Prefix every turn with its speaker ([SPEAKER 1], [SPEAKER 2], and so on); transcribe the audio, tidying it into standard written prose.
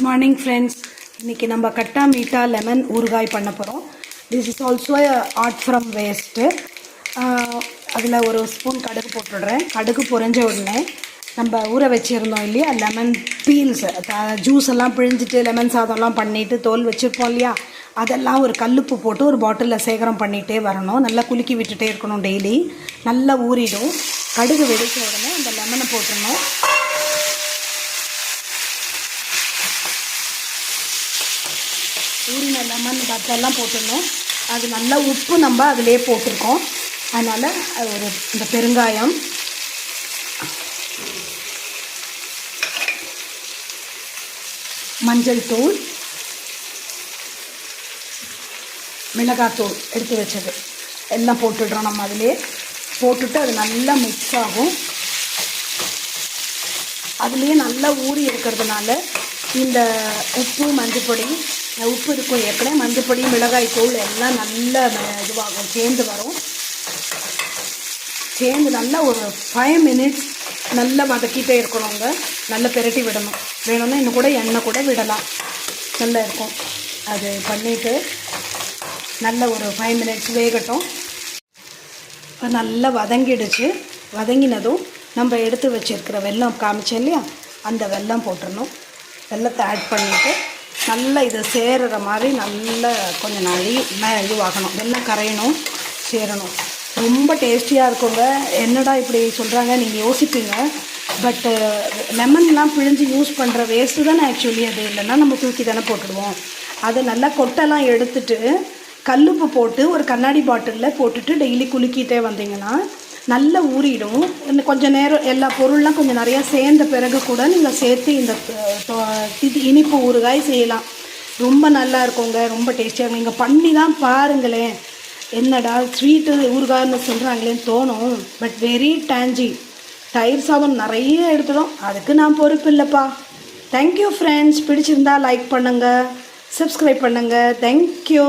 [SPEAKER 1] Good morning friends. இன்னைக்கு நம்ம கட்டா meetha lemon ஊறுகாய் பண்ண போகிறோம். This is also a art from waste. அதில் ஒரு ஸ்பூன் கடுகு போட்டுடுறேன். கடுகு பொரிஞ்ச உடனே நம்ம ஊற வச்சுருந்தோம் இல்லையா லெமன் பீல்ஸ், ஜூஸ் எல்லாம் பிழிஞ்சிட்டு லெமன் சாதம்லாம் பண்ணிவிட்டு தோல் வச்சுருப்போம் இல்லையா, அதெல்லாம் ஒரு கல்லுப்பு போட்டு ஒரு பாட்டிலில் சேகரம் பண்ணிகிட்டே வரணும். நல்லா குலுக்கி விட்டுட்டே இருக்கணும். டெய்லி நல்லா ஊறிடும். கடுகு வெடித்த உடனே அந்த லெமனை போட்டுடணும். ஊறின லெமன் பத்தெல்லாம் போட்டுடணும். அது நல்லா உப்பு நம்ம அதிலே போட்டிருக்கோம். அதனால் ஒரு இந்த பெருங்காயம், மஞ்சள் தூள், மிளகாத்தூள் எடுத்து வச்சது எல்லாம் போட்டுடுறோம். நம்ம அதிலே போட்டுட்டு அது நல்லா மிக்ஸ் ஆகும். அதுலேயே நல்லா ஊறி இருக்கிறதுனால இந்த உப்பு மஞ்சப்பொடி, உப்பு இருக்கும் ஏற்கனவே, மஞ்சப்பொடி மிளகாய் தூள் எல்லாம் நல்ல இதுவாகும், சேர்ந்து வரும். சேர்ந்து நல்லா ஒரு 5 minutes நல்லா வதக்கிட்டே இருக்கணுங்க. நல்லா பெரட்டி விடணும். வேணும்னா இன்னும் கூட எண்ணெய் கூட விடலாம், நல்லா இருக்கும். அது பண்ணிவிட்டு நல்ல ஒரு 5 minutes வேகட்டும். நல்லா வதங்கிடுச்சு. வதங்கினதும் நம்ம எடுத்து வச்சுருக்கிற வெல்லம் காமிச்சேன் இல்லையா, அந்த வெல்லம் போட்டுடணும். வெல்லத்தை ஆட் பண்ணிவிட்டு நல்லா இதை சேருற மாதிரி நல்லா கொஞ்சம் இதுவாகணும். வெல்லம் கரையணும், சேரணும். ரொம்ப டேஸ்டியாக இருக்குங்க. என்னடா இப்படி சொல்கிறாங்க நீங்கள் யோசிப்பீங்க. பட்டு லெமன்லாம் பிழிஞ்சு யூஸ் பண்ணுற வேஸ்ட்டு தானே ஆக்சுவலி அது. இல்லைன்னா நம்ம தூக்கி தானே போட்டுடுவோம். அதை நல்லா கொட்டெல்லாம் எடுத்துட்டு கல்லுப்பு போட்டு ஒரு கண்ணாடி பாட்டிலில் போட்டுட்டு டெய்லி குலுக்கிட்டே வந்தீங்கன்னா நல்லா ஊறிடும். இன்னும் கொஞ்சம் நேரம் எல்லா பொருள்லாம் கொஞ்சம் நிறையா சேர்ந்த பிறகு கூட நீங்கள் சேர்த்து இந்த இது இனிப்பு ஊறுகாய் செய்யலாம். ரொம்ப நல்லா இருக்குங்க, ரொம்ப டேஸ்டியாக இருக்கும். நீங்கள் பண்ணி தான் பாருங்களேன். என்னடா ஸ்வீட்டு ஊறுகாய்னு சொல்கிறாங்களேன்னு தோணும். But very tangy. தயிர் சாதம் நிறைய எடுத்துடும், அதுக்கு நான் பொறுப்பு இல்லைப்பா. Thank you friends. பிடிச்சிருந்தா லைக் பண்ணுங்கள், சப்ஸ்கிரைப் பண்ணுங்கள். தேங்க்யூ.